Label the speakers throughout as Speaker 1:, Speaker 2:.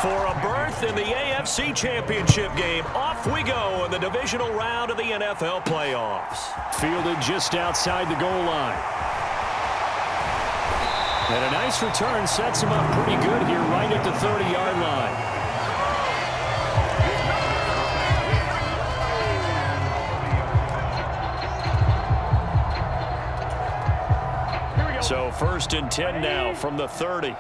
Speaker 1: for a berth in the AFC Championship game. Off we go in the divisional round of the NFL playoffs.
Speaker 2: Fielded just outside the goal line. And a nice return sets him up pretty good here right at the 30-yard line. So 1st and 10 now from the 30.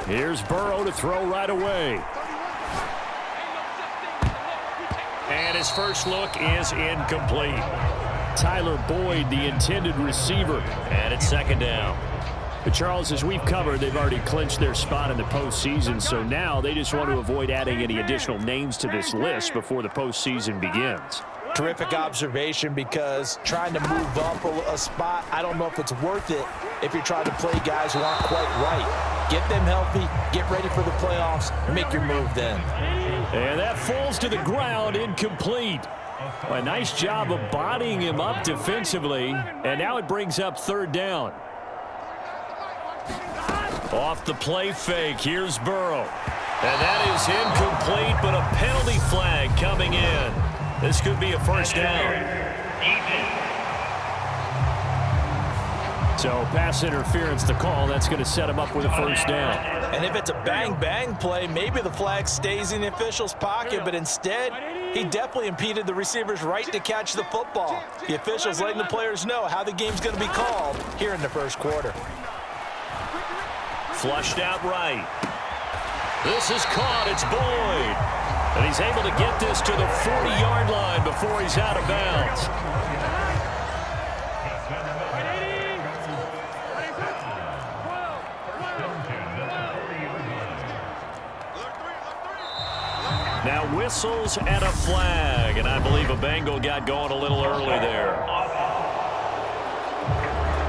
Speaker 2: Here's Burrow to throw right away. And his first look is incomplete. Tyler Boyd, the intended receiver. And it's 2nd down. But Charles, as we've covered, they've already clinched their spot in the postseason, so now they just want to avoid adding any additional names to this list before the postseason begins.
Speaker 3: Terrific observation, because trying to move up a spot, I don't know if it's worth it if you're trying to play guys who aren't quite right. Get them healthy, get ready for the playoffs, make your move then.
Speaker 2: And that falls to the ground, incomplete. A nice job of bodying him up defensively, and now it brings up 3rd down. Off the play fake, here's Burrow. And that is incomplete, but a penalty flag coming in. This could be a 1st down. So pass interference the call. That's going to set him up with a 1st down.
Speaker 3: And if it's a bang-bang play, maybe the flag stays in the official's pocket, but instead, he definitely impeded the receiver's right to catch the football. The official's letting the players know how the game's going to be called here in the 1st quarter.
Speaker 1: Flushed out right. This is caught. It's Boyd. And he's able to get this to the 40-yard line before he's out of bounds. Now whistles and a flag. And I believe a Bengal got going a little early there.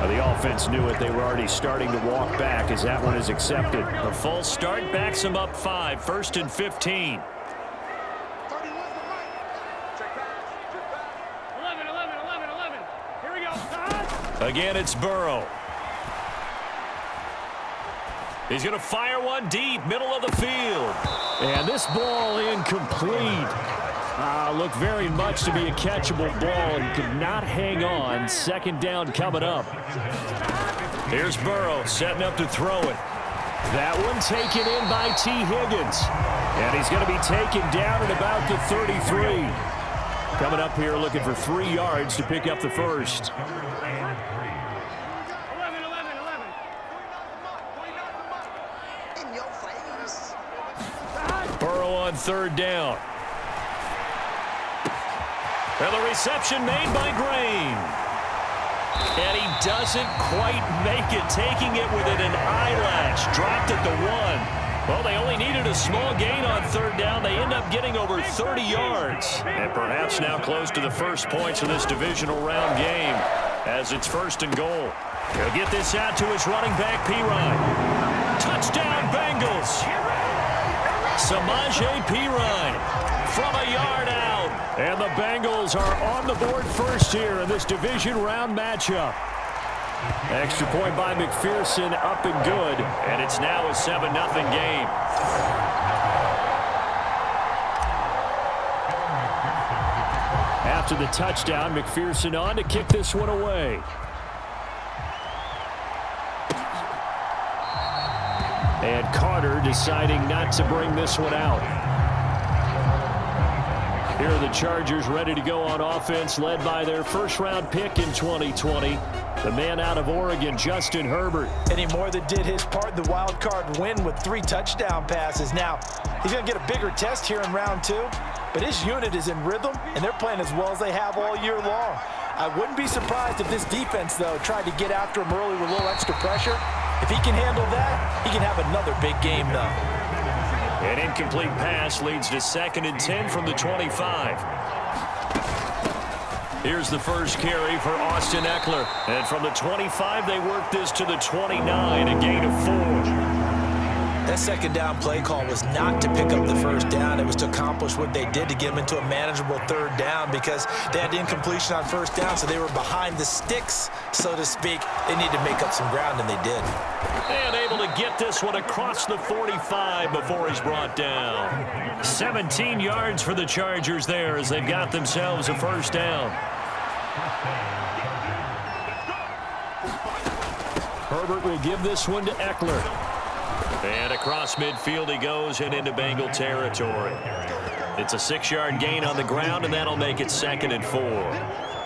Speaker 2: The offense knew it. They were already starting to walk back as that one is accepted.
Speaker 1: A false start backs him up 5. 1st and 15.
Speaker 4: 11. Here we go.
Speaker 1: Again, it's Burrow. He's going to fire one deep, middle of the field.
Speaker 2: And this ball incomplete. Looked very much to be a catchable ball and could not hang on. 2nd down coming up.
Speaker 1: Here's Burrow setting up to throw it.
Speaker 2: That one taken in by T. Higgins. And he's going to be taken down at about the 33. Coming up here looking for 3 yards to pick up the 1st.
Speaker 4: 11.
Speaker 1: Burrow on 3rd down. And the reception made by Green. And he doesn't quite make it, taking it within an eyelash. Dropped at the 1. Well, they only needed a small gain on 3rd down. They end up getting over 30 yards. And perhaps now close to the first points of this divisional round game as it's 1st and goal. He'll get this out to his running back, Pirine. Touchdown, Bengals. Samaje Pirine from a yard out.
Speaker 2: And the Bengals are on the board first here in this division round matchup. Extra point by McPherson, up and good.
Speaker 1: And it's now a 7-0 game.
Speaker 2: After the touchdown, McPherson on to kick this one away. And Carter deciding not to bring this one out. Here are the Chargers ready to go on offense, led by their 1st-round pick in 2020, the man out of Oregon, Justin Herbert.
Speaker 3: And he more than did his part in the wild card win with 3 touchdown passes. Now, he's going to get a bigger test here in round 2, but his unit is in rhythm, and they're playing as well as they have all year long. I wouldn't be surprised if this defense, though, tried to get after him early with a little extra pressure. If he can handle that, he can have another big game, though.
Speaker 1: An incomplete pass leads to 2nd and 10 from the 25. Here's the first carry for Austin Eckler. And from the 25, they work this to the 29, a gain of 4.
Speaker 3: That second down play call was not to pick up the first down. It was to accomplish what they did to get them into a manageable third down because they had incompletion on first down, so they were behind the sticks, so to speak. They needed to make up some ground, and they did.
Speaker 1: And able to get this one across the 45 before he's brought down.
Speaker 2: 17 yards for the Chargers there as they've got themselves a first down. Herbert will give this one to Eckler.
Speaker 1: And across midfield he goes and into Bengal territory. It's a 6-yard gain on the ground, and that'll make it 2nd and 4.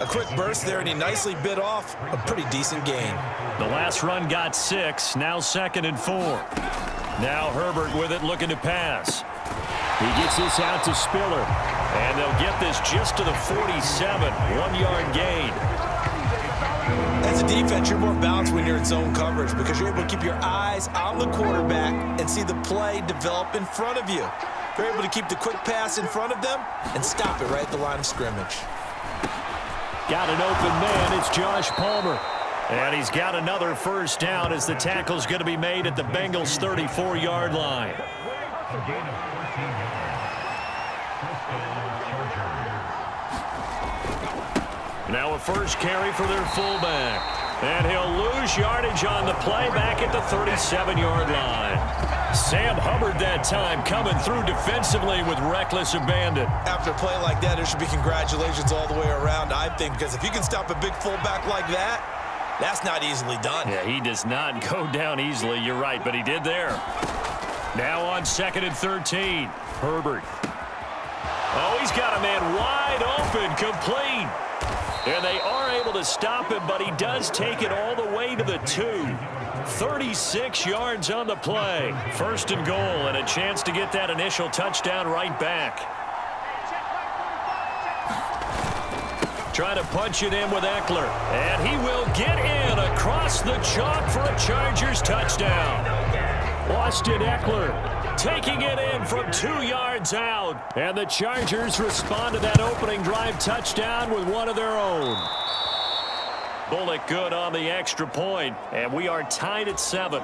Speaker 3: A quick burst there, and he nicely bit off a pretty decent gain.
Speaker 2: The last run got 6, now 2nd and 4. Now Herbert with it, looking to pass. He gets this out to Spiller.
Speaker 1: And they'll get this just to the 47, 1-yard gain.
Speaker 3: As a defense, you're more balanced when you're in zone coverage because you're able to keep your eyes on the quarterback and see the play develop in front of you. You're able to keep the quick pass in front of them and stop it right at the line of scrimmage.
Speaker 2: Got an open man. It's Josh Palmer. And he's got another first down as the tackle's going to be made at the Bengals' 34-yard line.
Speaker 1: Now a first carry for their fullback. And he'll lose yardage on the play back at the 37-yard line.
Speaker 2: Sam Hubbard that time coming through defensively with reckless abandon.
Speaker 3: After a play like that, there should be congratulations all the way around, I think, because if you can stop a big fullback like that, that's not easily done.
Speaker 2: Yeah, he does not go down easily. You're right, but he did there. Now on 2nd and 13, Herbert.
Speaker 1: Oh, he's got a man wide open, complete. And they are able to stop him, but he does take it all the way to the 2. 36 yards on the play.
Speaker 2: 1st and goal, and a chance to get that initial touchdown right back. Trying to punch it in with Eckler. And he will get in across the chalk for a Chargers touchdown. Austin Eckler taking it in from 2 yards out. And the Chargers respond to that opening drive touchdown with one of their own.
Speaker 1: Bullock good on the extra point, and we are tied at 7.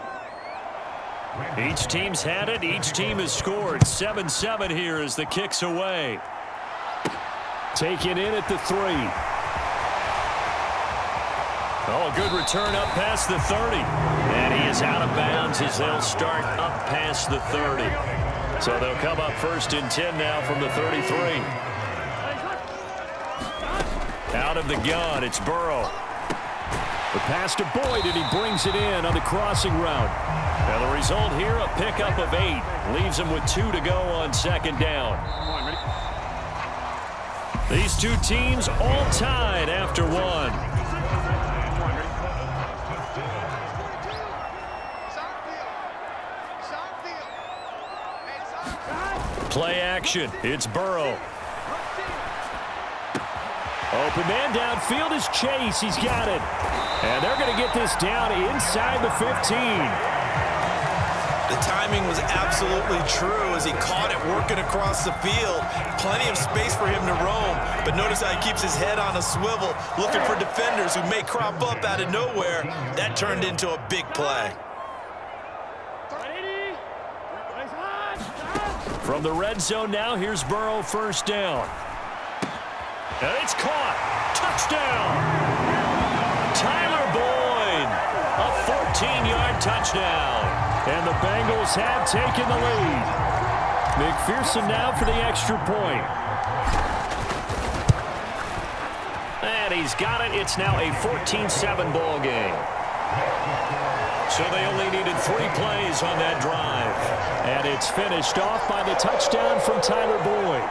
Speaker 2: Each team's had it. Each team has scored. 7-7 here as the kick's away. Taken in at the 3. Oh, a good return up past the 30.
Speaker 1: And he is out of bounds as they'll start up past the 30.
Speaker 2: So they'll come up 1st and 10 now from the 33. Out of the gun, it's Burrow. The pass to Boyd, and he brings it in on the crossing route.
Speaker 1: Now the result here, a pickup of 8. Leaves him with 2 to go on 2nd down.
Speaker 2: These two teams all tied after 1. Play action. It's Burrow. Open man downfield is Chase. He's got it. And they're going to get this down inside the 15.
Speaker 3: The timing was absolutely true as he caught it working across the field. Plenty of space for him to roam. But notice how he keeps his head on a swivel, looking for defenders who may crop up out of nowhere. That turned into a big play.
Speaker 2: From the red zone now, here's Burrow, 1st down. And it's caught. Touchdown. Tyler Boyd. A 14-yard touchdown. And the Bengals have taken the lead. McPherson now for the extra point.
Speaker 1: And he's got it. It's now a 14-7 ball game. So they only needed 3 plays on that drive.
Speaker 2: And it's finished off by the touchdown from Tyler Boyd.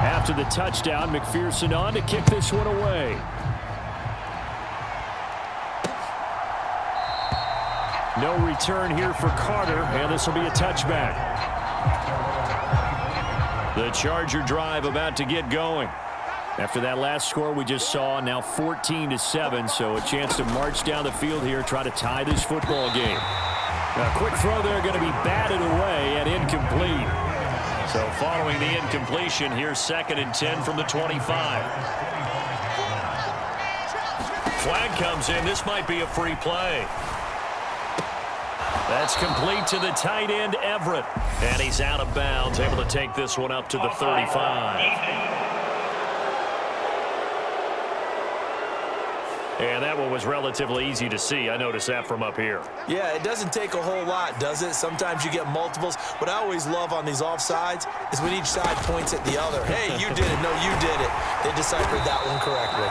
Speaker 2: After the touchdown, McPherson on to kick this one away. No return here for Carter, and this will be a touchback. The Charger drive about to get going. After that last score we just saw, now 14-7, so a chance to march down the field here, try to tie this football game. A quick throw there going to be batted away and incomplete.
Speaker 1: So following the incompletion, here's 2nd and 10 from the 25. Flag comes in. This might be a free play. That's complete to the tight end, Everett. And he's out of bounds, able to take this one up to the 35. And that one was relatively easy to see. I noticed that from up here.
Speaker 3: Yeah, it doesn't take a whole lot, does it? Sometimes you get multiples. What I always love on these offsides is when each side points at the other. Hey, you did it. No, you did it. They deciphered that one correctly.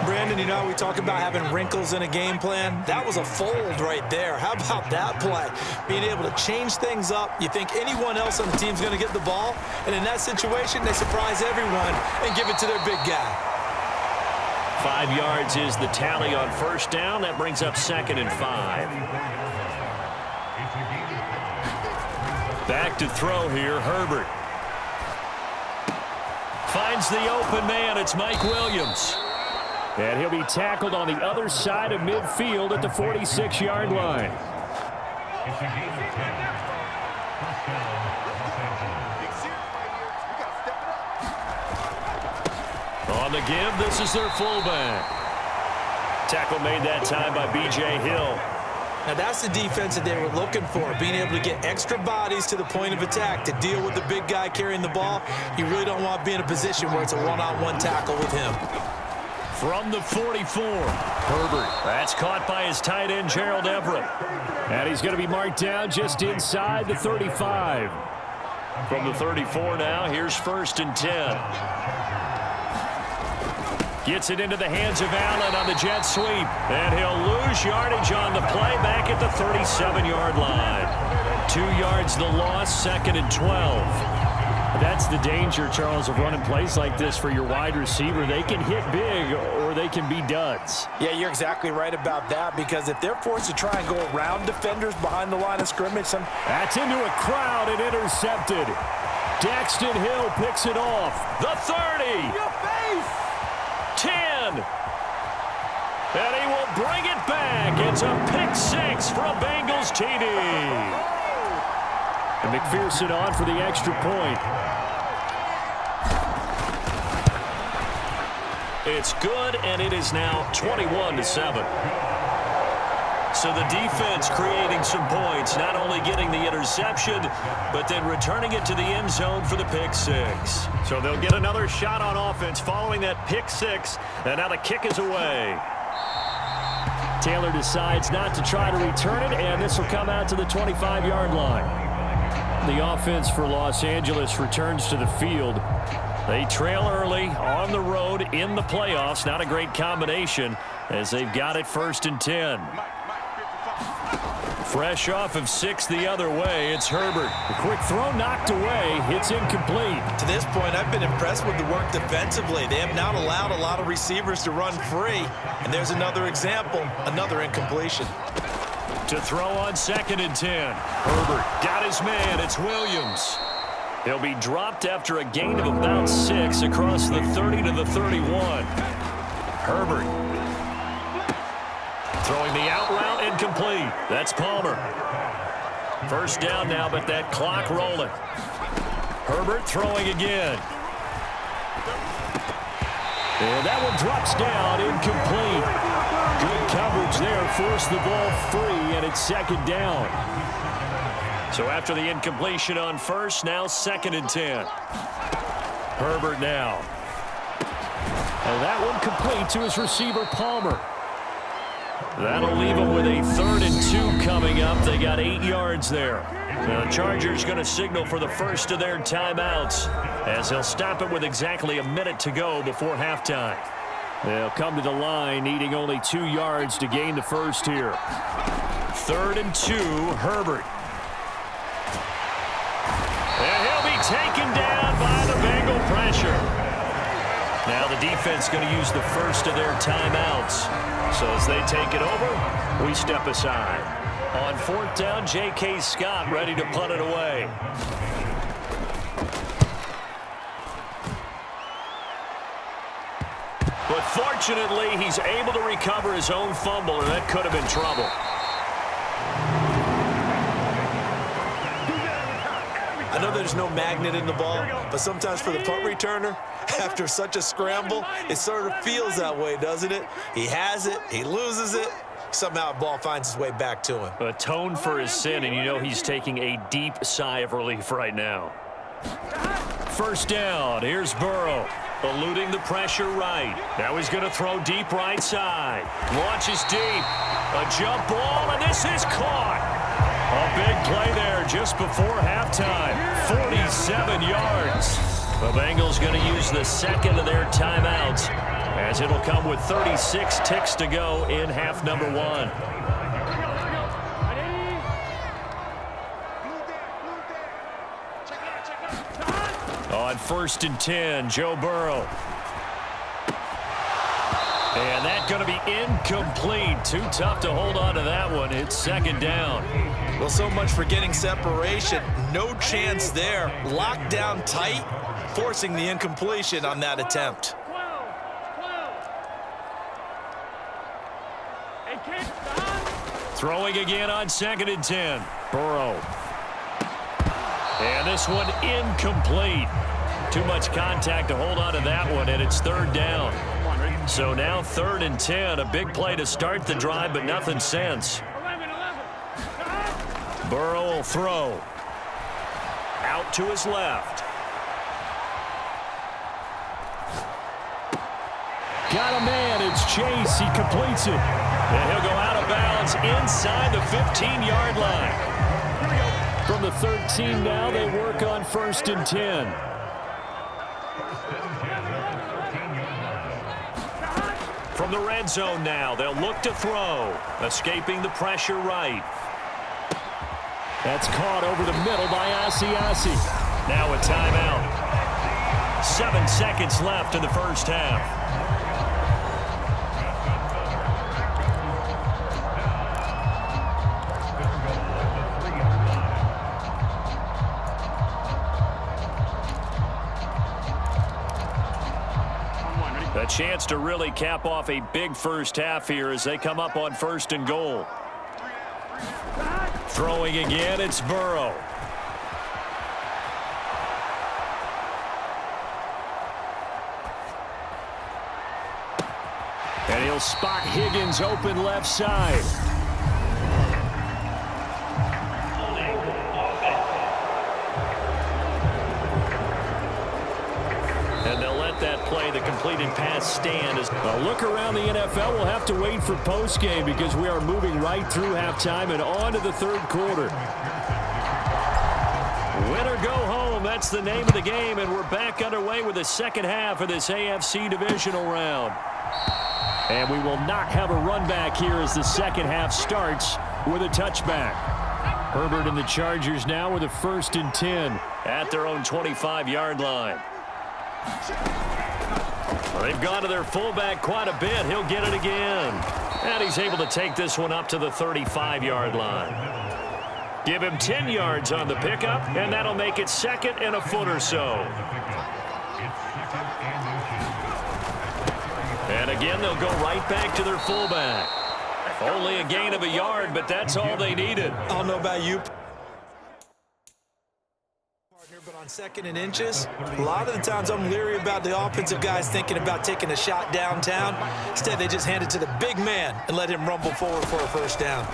Speaker 3: Brandon, you know, we talk about having wrinkles in a game plan. That was a fold right there. How about that play? Being able to change things up. You think anyone else on the team's going to get the ball, and in that situation, they surprise everyone and give it to their big guy.
Speaker 1: 5 yards is the tally on first down. That brings up 2nd and 5. Back to throw here, Herbert. Finds the open man. It's Mike Williams.
Speaker 2: And he'll be tackled on the other side of midfield at the 46-yard line.
Speaker 1: On the give, this is their fullback. Tackle made that time by B.J. Hill.
Speaker 3: Now that's the defense that they were looking for, being able to get extra bodies to the point of attack to deal with the big guy carrying the ball. You really don't want to be in a position where it's a one-on-one tackle with him.
Speaker 1: From the 44, Herbert. That's caught by his tight end, Gerald Everett.
Speaker 2: And he's going to be marked down just inside the 35.
Speaker 1: From the 34 now, here's 1st and 10. Gets it into the hands of Allen on the jet sweep. And he'll lose yardage on the play back at the 37-yard line. 2 yards the loss, 2nd and 12.
Speaker 2: That's the danger, Charles, of running plays like this for your wide receiver. They can hit big or they can be duds.
Speaker 3: Yeah, you're exactly right about that, because if they're forced to try and go around defenders behind the line of scrimmage,
Speaker 2: that's into a crowd and intercepted. Daxton Hill picks it off.
Speaker 1: The 30. 10. And he will bring it back. It's a pick 6 for a Bengals TD.
Speaker 2: And McPherson on for the extra point.
Speaker 1: It's good, and it is now 21-7. So the defense creating some points, not only getting the interception, but then returning it to the end zone for the pick 6. So they'll get another shot on offense following that pick 6, and now the kick is away.
Speaker 2: Taylor decides not to try to return it, and this will come out to the 25-yard line. The offense for Los Angeles returns to the field. They trail early on the road in the playoffs. Not a great combination as they've got it 1st and 10. Fresh off of 6 the other way, it's Herbert. The quick throw knocked away. It's incomplete.
Speaker 3: to this point, I've been impressed with the work defensively. They have not allowed a lot of receivers to run free. And there's another example, another incompletion.
Speaker 1: To throw on 2nd and 10. Herbert got his man. It's Williams. He'll be dropped after a gain of about 6 across the 30 to the 31. Herbert throwing the out route, incomplete. That's Palmer. First down now, but that clock rolling. Herbert throwing again.
Speaker 2: And that one drops down, incomplete. Good coverage there, forced the ball free, and it's 2nd down.
Speaker 1: So after the incompletion on first, now 2nd and 10. Herbert now.
Speaker 2: And that one complete to his receiver, Palmer.
Speaker 1: That'll leave him with a 3rd and 2 coming up. They got 8 yards there. Now the Chargers going to signal for the first of their timeouts as they'll stop it with exactly a minute to go before halftime.
Speaker 2: They'll come to the line needing only 2 yards to gain the first here.
Speaker 1: 3rd and 2, Herbert. And he'll be taken down by the Bengal pressure. Now the defense going to use the first of their timeouts. So as they take it over, we step aside. On 4th down, J.K. Scott ready to punt it away. But fortunately, he's able to recover his own fumble, and that could have been trouble.
Speaker 3: I know know there's no magnet in the ball, but sometimes for the punt returner, after such a scramble, it sort of feels that way, doesn't it? He has it, he loses it, somehow the ball finds its way back to him.
Speaker 2: Atone for his sin, and you know he's taking a deep sigh of relief right now. First down, here's Burrow. Eluding the pressure right. Now he's going to throw deep right side. Launches deep. A jump ball, and this is caught. A big play there just before halftime. 47 yards. The Bengals going to use the second of their timeouts, as it'll come with 36 ticks to go in half number one. On 1st and 10, Joe Burrow. And that's going to be incomplete. Too tough to hold on to that one. It's second down.
Speaker 3: Well, so much for getting separation. No chance there. Locked down tight, forcing the incompletion on that attempt.
Speaker 2: Throwing again on 2nd and 10. Burrow. And this one incomplete. Too much contact to hold on to that one, and it's 3rd down. So now 3rd and 10. A big play to start the drive, but nothing since. Burrow will throw. Out to his left. Got a man. It's Chase. He completes it. And he'll go out of bounds inside the 15-yard line. From the 13 now, they work on 1st and 10. From the red zone now, they'll look to throw. Escaping the pressure right. That's caught over the middle by Asiasi. Now a timeout. 7 seconds left in the first half. A chance to really cap off a big first half here as they come up on 1st and goal. Throwing again, it's Burrow. And he'll spot Higgins open left side. That play, the completed pass stand. A look around the NFL. We'll have to wait for postgame because we are moving right through halftime and on to the 3rd quarter. Win or go home, that's the name of the game, and we're back underway with the second half of this AFC divisional round. And we will not have a run back here as the second half starts with a touchback. Herbert and the Chargers now with a 1st and 10 at their own 25-yard line. Well, they've gone to their fullback quite a bit. He'll get it again. And he's able to take this one up to the 35-yard line. Give him 10 yards on the pickup, and that'll make it 2nd and a foot or so. And again, they'll go right back to their fullback. Only a gain of a yard, but that's all they needed.
Speaker 3: I don't know about you, but on 2nd and inches, a lot of the times I'm leery about the offensive guys thinking about taking a shot downtown. Instead, they just hand it to the big man and let him rumble forward for a 1st down.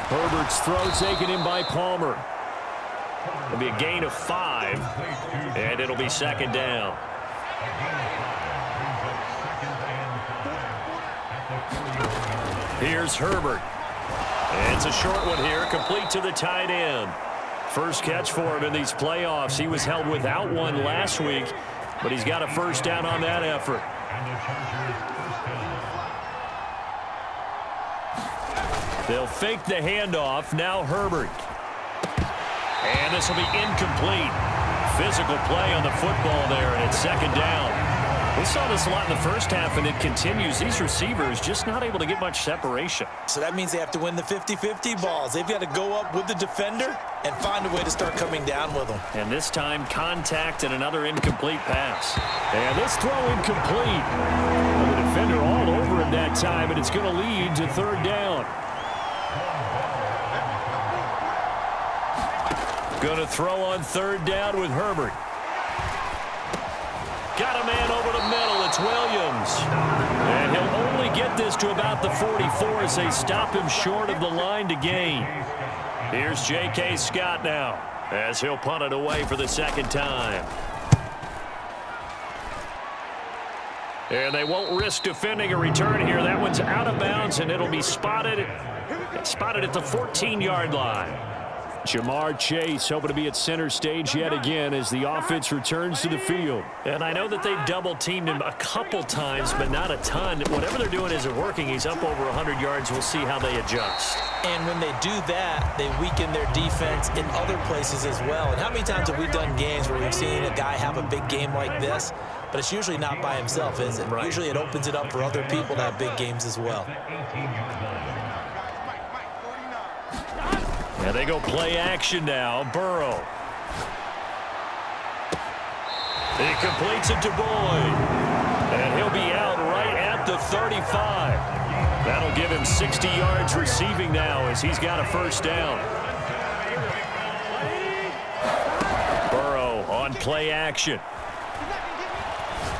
Speaker 2: Herbert's throw taken in by Palmer. It'll be a gain of 5, and it'll be 2nd down. Here's Herbert. And it's a short one here, complete to the tight end. First catch for him in these playoffs. He was held without one last week, but he's got a 1st down on that effort. They'll fake the handoff. Now Herbert. And this will be incomplete. Physical play on the football there, and it's 2nd down. We saw this a lot in the first half, and it continues. These receivers just not able to get much separation.
Speaker 3: So that means they have to win the 50-50 balls. They've got to go up with the defender and find a way to start coming down with them.
Speaker 2: And this time, contact and another incomplete pass. And this throw incomplete. And the defender all over him that time, and it's going to lead to 3rd down. Going to throw on third down with Herbert. Got a man over the middle. It's Williams. And he'll only get this to about the 44 as they stop him short of the line to gain. Here's J.K. Scott now as he'll punt it away for the second time. And they won't risk defending a return here. That one's out of bounds, and it'll be spotted at the 14-yard line. Jamar Chase hoping to be at center stage yet again as the offense returns to the field. And I know that they've double-teamed him a couple times, but not a ton. Whatever they're doing isn't working. He's up over 100 yards. We'll see how they adjust.
Speaker 3: And when they do that, they weaken their defense in other places as well. And how many times have we done games where we've seen a guy have a big game like this, but it's usually not by himself, is it? Right. Usually it opens it up for other people to have big games as well.
Speaker 2: And they go play action now. Burrow. He completes it to Boyd. And he'll be out right at the 35. That'll give him 60 yards receiving now as he's got a first down. Burrow on play action.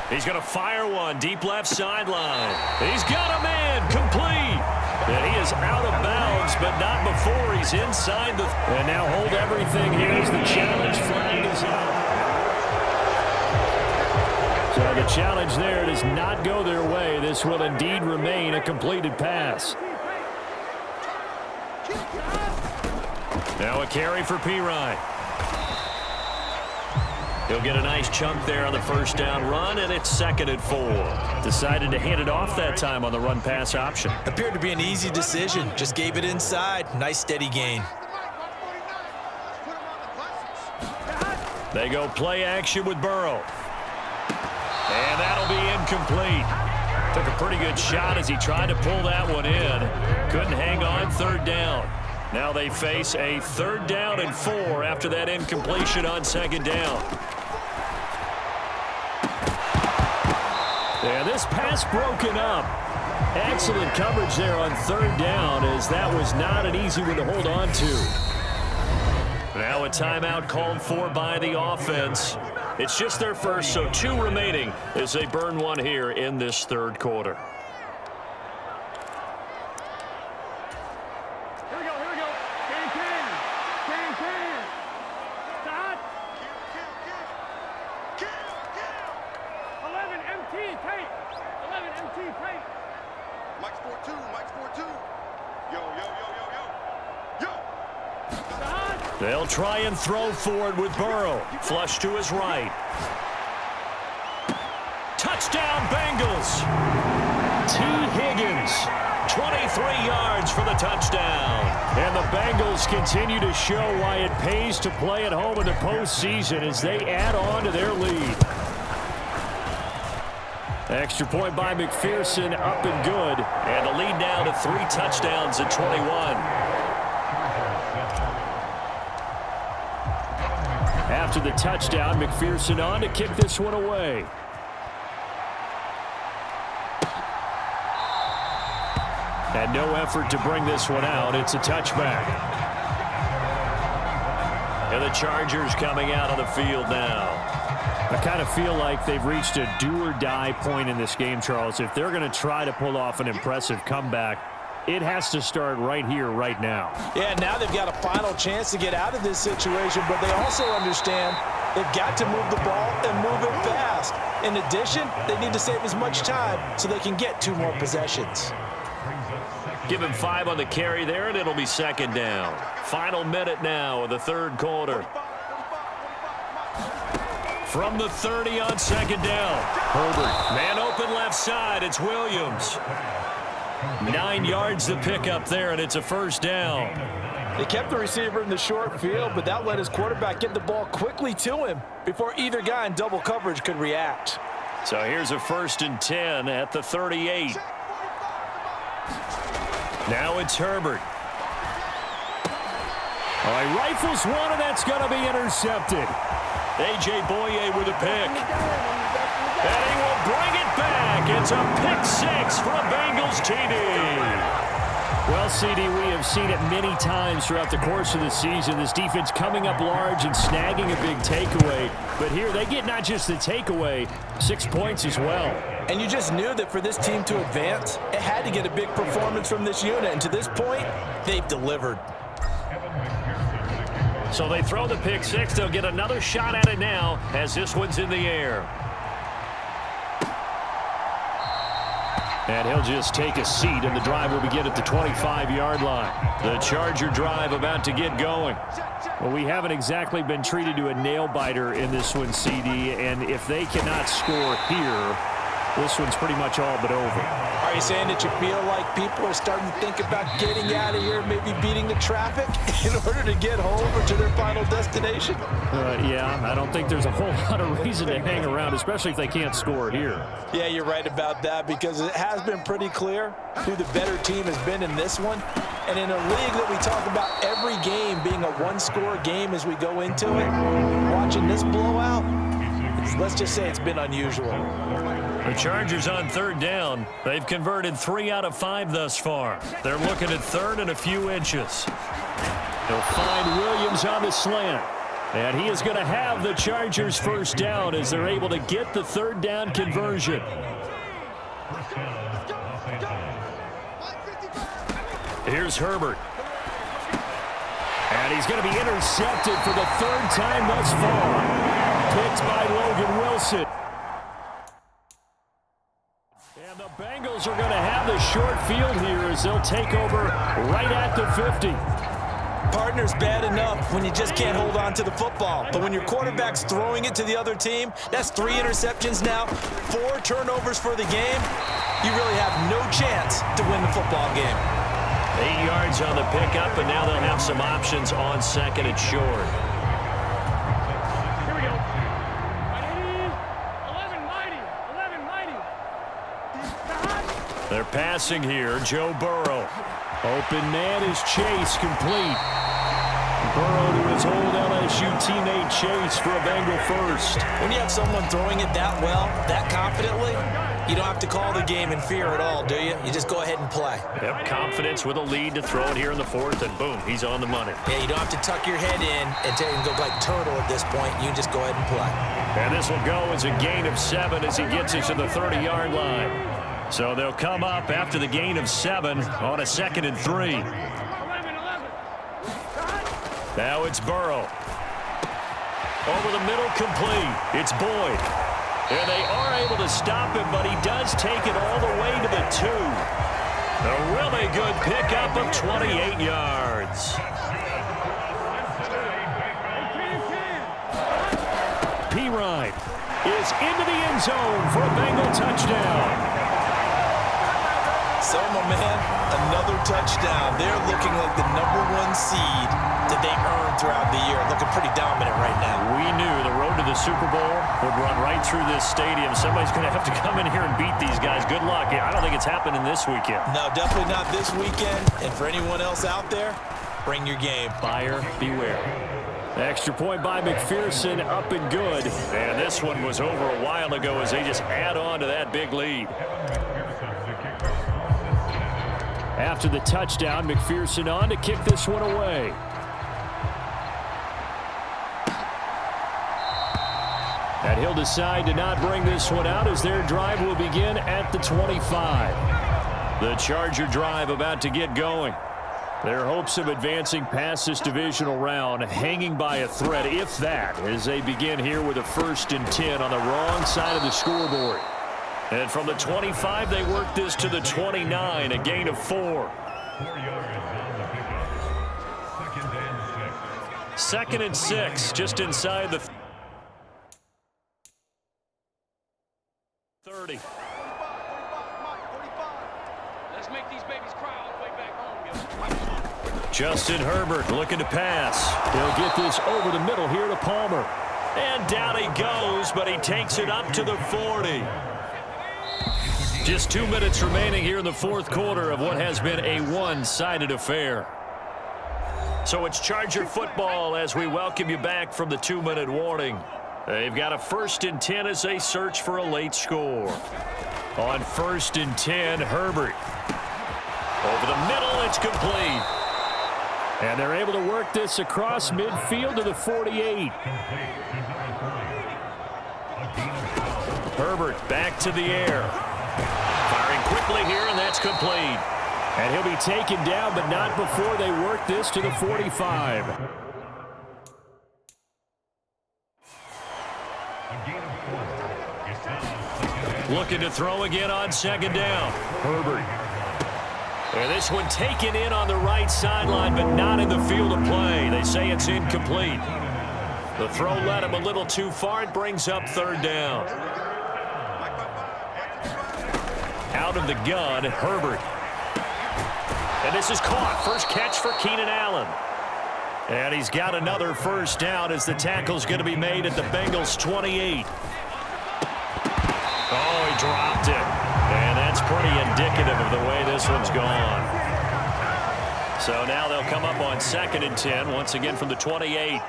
Speaker 2: He's going to fire one deep left sideline. He's got a man complete. And he is out of bounds, but not before he's inside the... And now hold everything here as the challenge flag is out. So the challenge there does not go their way. This will indeed remain a completed pass. Now a carry for Pirine. He'll get a nice chunk there on the first down run, and it's 2nd and 4. Decided to hand it off that time on the run-pass option.
Speaker 3: Appeared to be an easy decision. Just gave it inside. Nice steady gain.
Speaker 2: They go play action with Burrow. And that'll be incomplete. Took a pretty good shot as he tried to pull that one in. Couldn't hang on third down. Now they face a 3rd down and 4 after that incompletion on 2nd down. And this pass broken up. Excellent coverage there on 3rd down as that was not an easy one to hold on to. Now a timeout called for by the offense. It's just their first, so 2 remaining as they burn one here in this 3rd quarter. They'll try and throw forward with Burrow. Flush to his right. Touchdown, Bengals. T. Higgins, 23 yards for the touchdown. And the Bengals continue to show why it pays to play at home in the postseason as they add on to their lead. Extra point by McPherson, up and good. And the lead now to 3 touchdowns at 21. After the touchdown, McPherson on to kick this one away. And no effort to bring this one out. It's a touchback. And the Chargers coming out on the field now. I kind of feel like they've reached a do-or-die point in this game, Charles. If they're going to try to pull off an impressive comeback, it has to start right here, right now.
Speaker 3: Yeah, now they've got a final chance to get out of this situation, but they also understand they've got to move the ball and move it fast. In addition, they need to save as much time so they can get 2 more possessions.
Speaker 2: Give him 5 on the carry there, and it'll be 2nd down. Final minute now of the 3rd quarter. From the 30 on 2nd down. Herbert, man open left side. It's Williams. 9 yards to pick up there, and it's a first down.
Speaker 3: They kept the receiver in the short field, but that let his quarterback get the ball quickly to him before either guy in double coverage could react.
Speaker 2: So here's a 1st and 10 at the 38. Now it's Herbert. Oh, he rifles one, and that's going to be intercepted. A.J. Boye with a pick. And he will bring it back. It's a pick 6 for a Bengals TD. Well, CD, we have seen it many times throughout the course of the season. This defense coming up large and snagging a big takeaway. But here they get not just the takeaway, 6 points as well.
Speaker 3: And you just knew that for this team to advance, it had to get a big performance from this unit. And to this point, they've delivered.
Speaker 1: So they throw the pick six. They'll get another shot at it now as this one's in the air. And he'll just take a seat, and the drive will begin at the 25-yard line. The Charger drive about to get going.
Speaker 2: Well, we haven't exactly been treated to a nail-biter in this one, CD, and if they cannot score here, this one's pretty much all but over.
Speaker 3: Are you saying that you feel like people are starting to think about getting out of here, maybe beating the traffic in order to get home or to their final destination?
Speaker 2: Yeah, I don't think there's a whole lot of reason to hang around, especially if they can't score here.
Speaker 3: Yeah, you're right about that, because it has been pretty clear who the better team has been in this one. And in a league that we talk about every game being a one-score game as we go into it, watching this blowout, let's just say it's been unusual.
Speaker 1: The Chargers on third down. They've converted 3 out of 5 thus far. They're looking at third and a few inches.
Speaker 2: They'll find Williams on the slant. And he is going to have the Chargers first down as they're able to get the third down conversion.
Speaker 1: Here's Herbert.
Speaker 2: And he's going to be intercepted for the third time thus far. Picked by Logan Wilson. And the Bengals are going to have the short field here as they'll take over right at the 50.
Speaker 3: Partner's bad enough when you just can't hold on to the football. But when your quarterback's throwing it to the other team, that's 3 interceptions now, 4 turnovers for the game. You really have no chance to win the football game.
Speaker 1: 8 yards on the pickup, and now they'll have some options on second and short.
Speaker 4: Here we go. 11 mighty. 11 mighty.
Speaker 1: They're passing here. Joe Burrow.
Speaker 2: Open man is Chase, complete. Burrow to his old LSU teammate Chase for a Bengal first.
Speaker 3: When you have someone throwing it that well, that confidently, you don't have to call the game in fear at all, do you? You just go ahead and play.
Speaker 1: Yep, confidence with a lead to throw it here in the fourth, and boom, he's on the money.
Speaker 3: Yeah, you don't have to tuck your head in and go like turtle at this point. You just go ahead and play.
Speaker 1: And this will go as a gain of 7 as he gets it to the 30-yard line. So they'll come up after the gain of 7 on a 2nd and 3.
Speaker 4: 11.
Speaker 1: Now it's Burrow. Over the middle, complete. It's Boyd. And they are able to stop him, but he does take it all the way to the 2. A really good pickup of 28 yards.
Speaker 2: P-Ryan is into the end zone for a Bengal touchdown.
Speaker 3: So, my man, another touchdown. They're looking like the #1 seed that they earned throughout the year. Looking pretty dominant right now.
Speaker 1: We knew the road to the Super Bowl would run right through this stadium. Somebody's going to have to come in here and beat these guys. Good luck. I don't think it's happening this weekend.
Speaker 3: No, definitely not this weekend. And for anyone else out there, bring your game.
Speaker 1: Buyer beware.
Speaker 2: Extra point by McPherson, up and good.
Speaker 1: And this one was over a while ago as they just add on to that big lead.
Speaker 2: After the touchdown, McPherson on to kick this one away. And he'll decide to not bring this one out as their drive will begin at the 25.
Speaker 1: The Charger drive about to get going.
Speaker 2: Their hopes of advancing past this divisional round hanging by a thread, if that, as they begin here with a 1st and 10 on the wrong side of the scoreboard.
Speaker 1: And from the 25, they work this to the 29, a gain of 4. 2nd and 6, just inside the 30.
Speaker 4: Let's make these babies cry all the way back home.
Speaker 1: Justin Herbert looking to pass.
Speaker 2: He'll get this over the middle here to Palmer.
Speaker 1: And down he goes, but he takes it up to the 40. Just 2 minutes remaining here in the 4th quarter of what has been a one-sided affair. So it's Charger football as we welcome you back from the 2-minute warning. They've got a 1st and 10 as they search for a late score. On 1st and 10, Herbert. Over the middle, it's complete.
Speaker 2: And they're able to work this across midfield to the 48.
Speaker 1: Herbert back to the air. Firing quickly here, and that's complete.
Speaker 2: And he'll be taken down, but not before they work this to the 45.
Speaker 1: Looking to throw again on second down.
Speaker 2: Herbert.
Speaker 1: And this one taken in on the right sideline, but not in the field of play. They say it's incomplete. The throw led him a little too far. It brings up third down. Out of the gun, Herbert. And this is caught. First catch for Keenan Allen. And he's got another first down as the tackle's going to be made at the Bengals' 28. Oh, he dropped it. And that's pretty indicative of the way this one's gone. So now they'll come up on 2nd and 10, once again from the 28.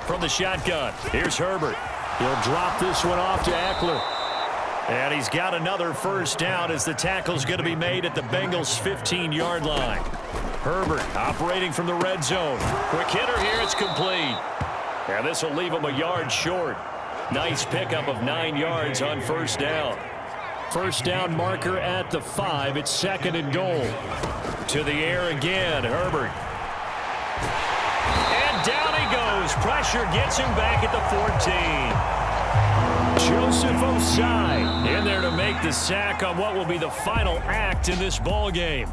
Speaker 1: From the shotgun, here's Herbert.
Speaker 2: He'll drop this one off to Eckler.
Speaker 1: And he's got another first down as the tackle's going to be made at the Bengals' 15-yard line. Herbert operating from the red zone. Quick hitter here, it's complete. And this will leave him a yard short. Nice pickup of 9 yards on first down.
Speaker 2: First down marker at the 5. It's 2nd and goal.
Speaker 1: To the air again, Herbert. And down he goes. Pressure gets him back at the 14.
Speaker 2: Joseph Osai
Speaker 1: in there to make the sack on what will be the final act in this ball game.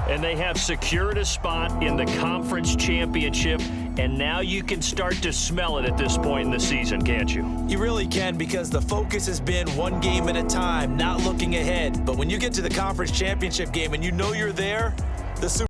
Speaker 1: And they have secured a spot in the conference championship, and now you can start to smell it at this point in the season, can't you?
Speaker 3: You really can, because the focus has been one game at a time, not looking ahead. But when you get to the conference championship game and you know you're there, the Super